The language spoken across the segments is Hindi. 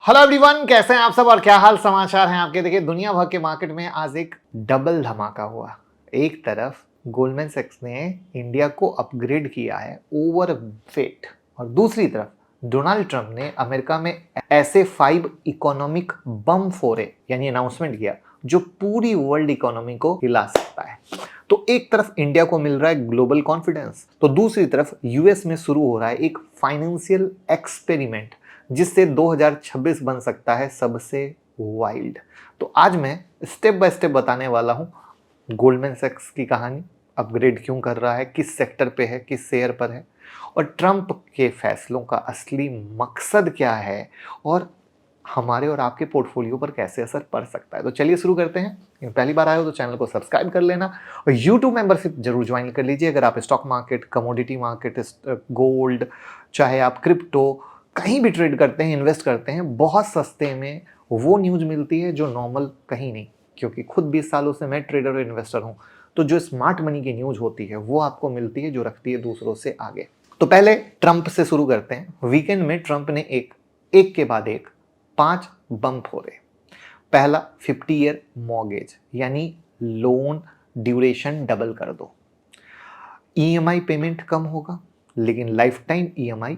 हेलो एवरीवन, कैसे हैं आप सब और क्या हाल समाचार हैं आपके। देखिए, दुनिया भर के मार्केट में आज एक डबल धमाका हुआ। एक तरफ गोल्डमैन सैक्स ने इंडिया को अपग्रेड किया है ओवर वेट, और दूसरी तरफ डोनाल्ड ट्रंप ने अमेरिका में ऐसे 5 इकोनॉमिक बम फोड़े यानी अनाउंसमेंट किया जो पूरी वर्ल्ड इकोनॉमी को हिला सकता है। तो एक तरफ इंडिया को मिल रहा है ग्लोबल कॉन्फिडेंस, तो दूसरी तरफ यूएस में शुरू हो रहा है एक फाइनेंशियल एक्सपेरिमेंट जिससे 2026 बन सकता है सबसे वाइल्ड। तो आज मैं स्टेप बाय स्टेप बताने वाला हूं गोल्डमैन सैक्स की कहानी, अपग्रेड क्यों कर रहा है, किस सेक्टर पे है, किस शेयर पर है, और ट्रंप के फैसलों का असली मकसद क्या है, और हमारे और आपके पोर्टफोलियो पर कैसे असर पड़ सकता है। तो चलिए शुरू करते हैं। पहली बार आए हो तो चैनल को सब्सक्राइब कर लेना और यूट्यूब मेंबरशिप जरूर ज्वाइन कर लीजिए। अगर आप stock market, commodity market, gold, चाहे आप क्रिप्टो कहीं भी ट्रेड करते हैं, इन्वेस्ट करते हैं, बहुत सस्ते में वो न्यूज़ मिलती है जो नॉर्मल कहीं नहीं। क्योंकि खुद 20 सालों से मैं ट्रेडर और इन्वेस्टर हूँ, तो जो स्मार्ट मनी की न्यूज़ होती है वो आपको मिलती है जो रखती है दूसरों से आगे। तो पहले ट्रंप से शुरू करते हैं। वीकेंड में ट्रंप ने एक के बाद एक 5 बम फोड़े। पहला 50 ईयर मॉर्गेज यानी लोन ड्यूरेशन डबल कर दो। ईएमआई पेमेंट कम होगा लेकिन लाइफ टाइम ईएमआई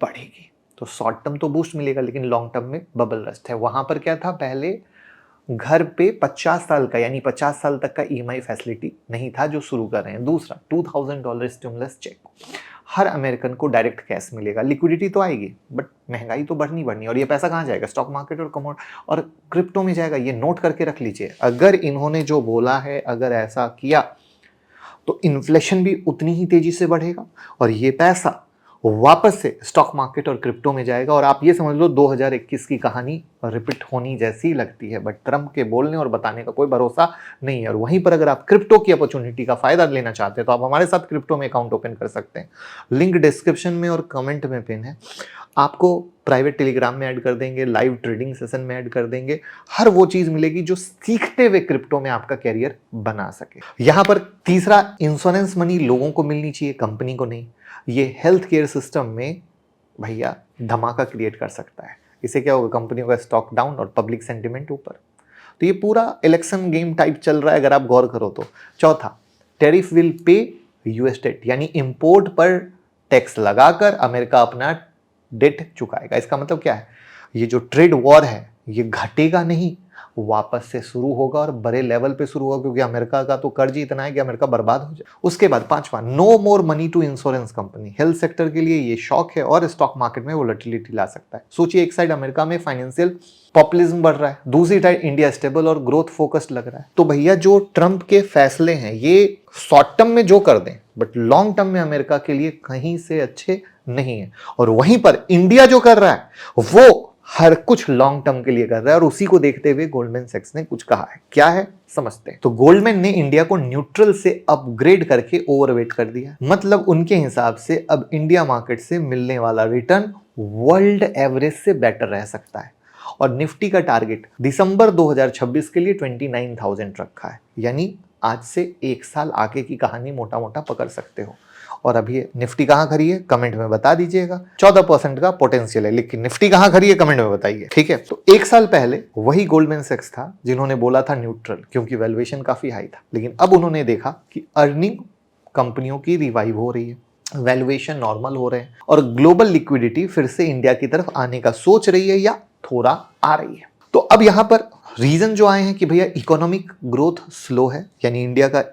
बढ़ेगी। तो शॉर्ट टर्म तो बूस्ट मिलेगा लेकिन लॉन्ग टर्म में बबल रस्ट है। वहां पर क्या था, पहले घर पे 50 साल का यानी 50 साल तक का ईएमआई फैसिलिटी नहीं था जो शुरू कर रहे हैं। दूसरा $2000 स्टिमुलस चेक, हर अमेरिकन को डायरेक्ट कैश मिलेगा। लिक्विडिटी तो आएगी बट महंगाई तो बढ़नी और ये पैसा कहाँ जाएगा, स्टॉक मार्केट और कमोड और क्रिप्टो में जाएगा। ये नोट करके रख लीजिए। अगर इन्होंने जो बोला है, अगर ऐसा किया तो इन्फ्लेशन भी उतनी ही तेजी से बढ़ेगा और ये पैसा वापस से स्टॉक मार्केट और क्रिप्टो में जाएगा। और आप ये समझ लो 2021 की कहानी रिपीट होनी जैसी लगती है, बट ट्रंप के बोलने और बताने का कोई भरोसा नहीं है। और वहीं पर अगर आप क्रिप्टो की अपॉर्चुनिटी का फायदा लेना चाहते हैं तो आप हमारे साथ क्रिप्टो में अकाउंट ओपन कर सकते हैं। लिंक डिस्क्रिप्शन में और कमेंट में पिन है। आपको प्राइवेट टेलीग्राम में ऐड कर देंगे, लाइव ट्रेडिंग सेशन में ऐड कर देंगे। हर वो चीज मिलेगी जो सीखते हुए क्रिप्टो में आपका कैरियर बना सके। यहां पर तीसरा, इंश्योरेंस मनी लोगों को मिलनी चाहिए, कंपनी को नहीं। ये हेल्थ केयर सिस्टम में भैया धमाका क्रिएट कर सकता है। इससे क्या होगा, कंपनियों का स्टॉक डाउन और पब्लिक सेंटिमेंट ऊपर। तो ये पूरा इलेक्शन गेम टाइप चल रहा है अगर आप गौर करो तो। चौथा, tariff will pay US debt यानी इंपोर्ट पर टैक्स लगाकर अमेरिका अपना डेट चुकाएगा। इसका मतलब क्या है, ये जो ट्रेड वॉर है ये घटेगा नहीं, वापस से शुरू होगा और बड़े लेवल पे शुरू होगा, क्योंकि अमेरिका का तो कर्ज ही इतना है कि अमेरिका बर्बाद हो जाए। उसके बाद पांचवा, no more money to insurance company. Health sector के लिए ये शॉक है और स्टॉक मार्केट में वोलेटिलिटी ला सकता है। सोचिए, एक साइड अमेरिका में फाइनेंशियल पॉपुलिज्म बढ़ रहा है, दूसरी साइड इंडिया स्टेबल और ग्रोथ फोकस्ड लग रहा है। तो भैया जो ट्रंप के फैसले हैं ये शॉर्ट टर्म में जो कर दें बट लॉन्ग टर्म में अमेरिका के लिए कहीं से अच्छे नहीं है। और वहीं पर इंडिया जो कर रहा है वो हर कुछ लॉन्ग टर्म के लिए कर रहा है, और उसी को देखते हुए गोल्डमैन सैक्स ने कुछ कहा है। क्या है समझते हैं। तो गोल्डमैन ने इंडिया को न्यूट्रल से अपग्रेड करके ओवरवेट कर दिया। मतलब उनके हिसाब से अब इंडिया मार्केट से मिलने वाला रिटर्न वर्ल्ड एवरेज से बेटर रह सकता है। और निफ्टी का टारगेट दिसंबर 2026 के लिए 29,000 रखा है, यानी आज से एक साल आगे की कहानी मोटा मोटा पकड़ सकते हो। और अभी निफ्टी कहां खड़ी है कमेंट में बता दीजिएगा। 14% का पोटेंशियल है, लेकिन निफ्टी कहां खड़ी है कमेंट में बताइए, ठीक है। तो एक साल पहले वही गोल्डमैन सैक्स था जिन्होंने बोला था न्यूट्रल, क्योंकि वैल्यूएशन काफी हाई था। लेकिन अब उन्होंने देखा कि अर्निंग कंपनियों की रिवाइव हो रही है, वैल्यूएशन नॉर्मल हो रहे हैं और ग्लोबल लिक्विडिटी फिर से इंडिया की तरफ आने का सोच रही है या थोड़ा आ रही है। तो अब यहां पर रीजन जो आए हैं कि भैया इकोनॉमिक ग्रोथ स्लो है, यानी इंडिया का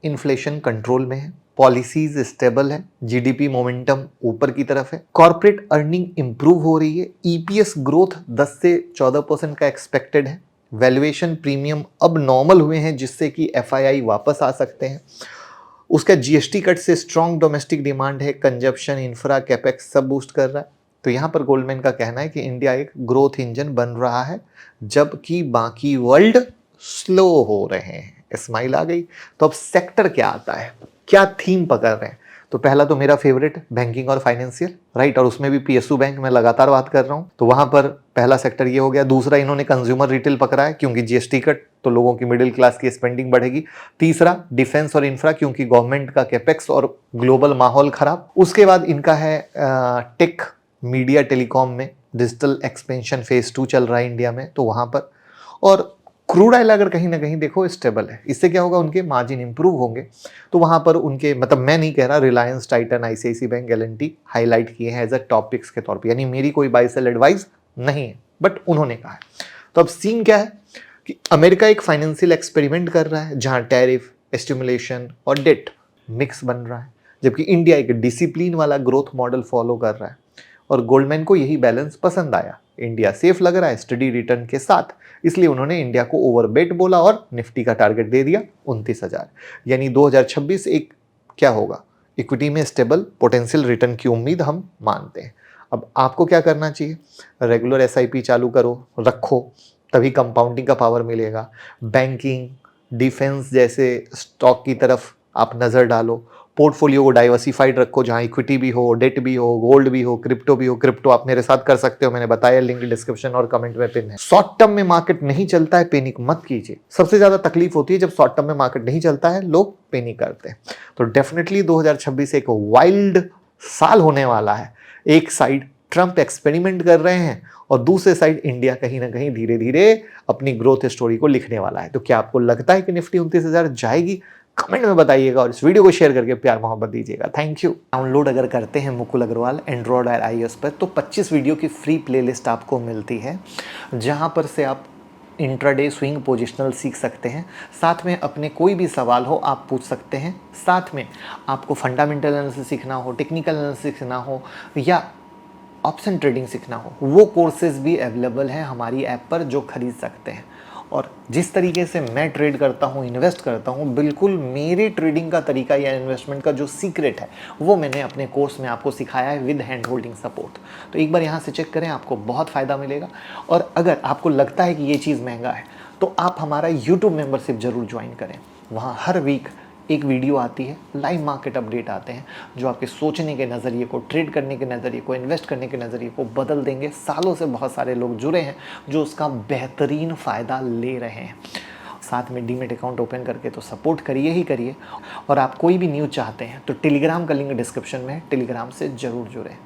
इन्फ्लेशन कंट्रोल में है, पॉलिसीज स्टेबल है, जीडीपी मोमेंटम ऊपर की तरफ है, कॉर्पोरेट अर्निंग इंप्रूव हो रही है, ईपीएस ग्रोथ 10 से 14% का एक्सपेक्टेड है, वैल्यूएशन प्रीमियम अब नॉर्मल हुए हैं जिससे कि एफआईआई वापस आ सकते हैं। उसका जीएसटी कट से स्ट्रॉन्ग डोमेस्टिक डिमांड है, कंजप्शन, इंफ्रा, कैपेक्स सब बूस्ट कर रहा है। तो यहाँ पर गोल्डमैन का कहना है कि इंडिया एक ग्रोथ इंजन बन रहा है जबकि बाकी वर्ल्ड स्लो हो रहे हैं। स्माइल आ गई। तो अब सेक्टर क्या आता है, क्या थीम पकड़ रहे हैं। तो पहला तो मेरा फेवरेट बैंकिंग और फाइनेंशियल, राइट, और उसमें भी पीएसयू बैंक में लगातार बात कर रहा हूं। तो वहां पर पहला सेक्टर ये हो गया। दूसरा इन्होंने कंज्यूमर रिटेल पकड़ा है क्योंकि जीएसटी कट तो लोगों की मिडिल क्लास की स्पेंडिंग बढ़ेगी। तीसरा डिफेंस और इंफ्रा क्योंकि गवर्नमेंट का कैपेक्स और ग्लोबल माहौल खराब। उसके बाद इनका है टेक, मीडिया, टेलीकॉम में डिजिटल एक्सपेंशन फेज 2 चल रहा है इंडिया में, तो वहाँ पर। और क्रूड ऑयल अगर कहीं ना कहीं देखो स्टेबल है, इससे क्या होगा, उनके मार्जिन इंप्रूव होंगे। तो वहाँ पर उनके मतलब मैं नहीं कह रहा, रिलायंस, टाइटन, आईसीआईसी बैंक, एल&टी हाईलाइट किए हैं एज अ टॉपिक्स के तौर पे, यानी मेरी कोई बाय सेल एडवाइस नहीं है, बट उन्होंने कहा है। तो अब सीन क्या है कि अमेरिका एक फाइनेंशियल एक्सपेरिमेंट कर रहा है जहाँ टैरिफ, स्टिमुलेशन और डेट मिक्स बन रहा है, जबकि इंडिया एक डिसिप्लिन वाला ग्रोथ मॉडल फॉलो कर रहा है। और गोल्डमैन को यही बैलेंस पसंद आया, इंडिया सेफ लग रहा है स्टडी रिटर्न के साथ, इसलिए उन्होंने इंडिया को ओवरबेट बोला और निफ्टी का टारगेट दे दिया 29,000। यानी 2026 एक क्या होगा, इक्विटी में स्टेबल पोटेंशियल रिटर्न की उम्मीद हम मानते हैं। अब आपको क्या करना चाहिए, रेगुलर एसआईपी चालू करो, रखो, तभी कंपाउंडिंग का पावर मिलेगा। बैंकिंग, डिफेंस जैसे स्टॉक की तरफ आप नज़र डालो, पोर्टफोलियो को डाइवर्सिफाइड रखो, जहाँ इक्विटी भी हो, डेट भी हो, गोल्ड भी हो, क्रिप्टो भी हो। क्रिप्टो आप मेरे साथ कर सकते हो, मैंने बताया, लिंक डिस्क्रिप्शन और कमेंट में पिन है। शॉर्ट टर्म में मार्केट नहीं चलता है, पैनिक मत कीजिए। सबसे ज्यादा तकलीफ होती है जब शॉर्ट टर्म में मार्केट नहीं चलता है, लोग पैनिक करते हैं। तो डेफिनेटली 2026 एक वाइल्ड साल होने वाला है। एक साइड ट्रंप एक्सपेरिमेंट कर रहे हैं और दूसरे साइड इंडिया कहीं ना कहीं धीरे धीरे अपनी ग्रोथ स्टोरी को लिखने वाला है। तो क्या आपको लगता है कि निफ्टी 29,000 जाएगी? कमेंट में बताइएगा और इस वीडियो को शेयर करके प्यार मोहब्बत दीजिएगा। Thank you. डाउनलोड अगर करते हैं मुकुल अग्रवाल एंड्रॉयड और iOS पर, तो 25 वीडियो की फ्री प्लेलिस्ट आपको मिलती है, जहां पर से आप इंट्राडे स्विंग पोजिशनल सीख सकते हैं। साथ में अपने कोई भी सवाल हो आप पूछ सकते हैं। साथ में आपको फंडामेंटल एनालिसिस सीखना हो, टेक्निकल एनालिसिस सीखना हो या ऑप्शन ट्रेडिंग सीखना हो, वो कोर्सेज भी अवेलेबल हैं हमारी ऐप पर, जो खरीद सकते हैं। और जिस तरीके से मैं ट्रेड करता हूँ, इन्वेस्ट करता हूँ, बिल्कुल मेरे ट्रेडिंग का तरीका या इन्वेस्टमेंट का जो सीक्रेट है वो मैंने अपने कोर्स में आपको सिखाया है विद हैंड होल्डिंग सपोर्ट। तो एक बार यहाँ से चेक करें, आपको बहुत फ़ायदा मिलेगा। और अगर आपको लगता है कि ये चीज़ महंगा है, तो आप हमारा यूट्यूब मेंबरशिप ज़रूर ज्वाइन करें। वहाँ हर वीक एक वीडियो आती है, लाइव मार्केट अपडेट आते हैं, जो आपके सोचने के नज़रिए को, ट्रेड करने के नज़रिए को, इन्वेस्ट करने के नज़रिए को बदल देंगे। सालों से बहुत सारे लोग जुड़े हैं जो उसका बेहतरीन फ़ायदा ले रहे हैं। साथ में डीमेट अकाउंट ओपन करके तो सपोर्ट करिए ही करिए। और आप कोई भी न्यूज़ चाहते हैं तो टेलीग्राम का लिंक डिस्क्रिप्शन में है, टेलीग्राम से ज़रूर जुड़ें।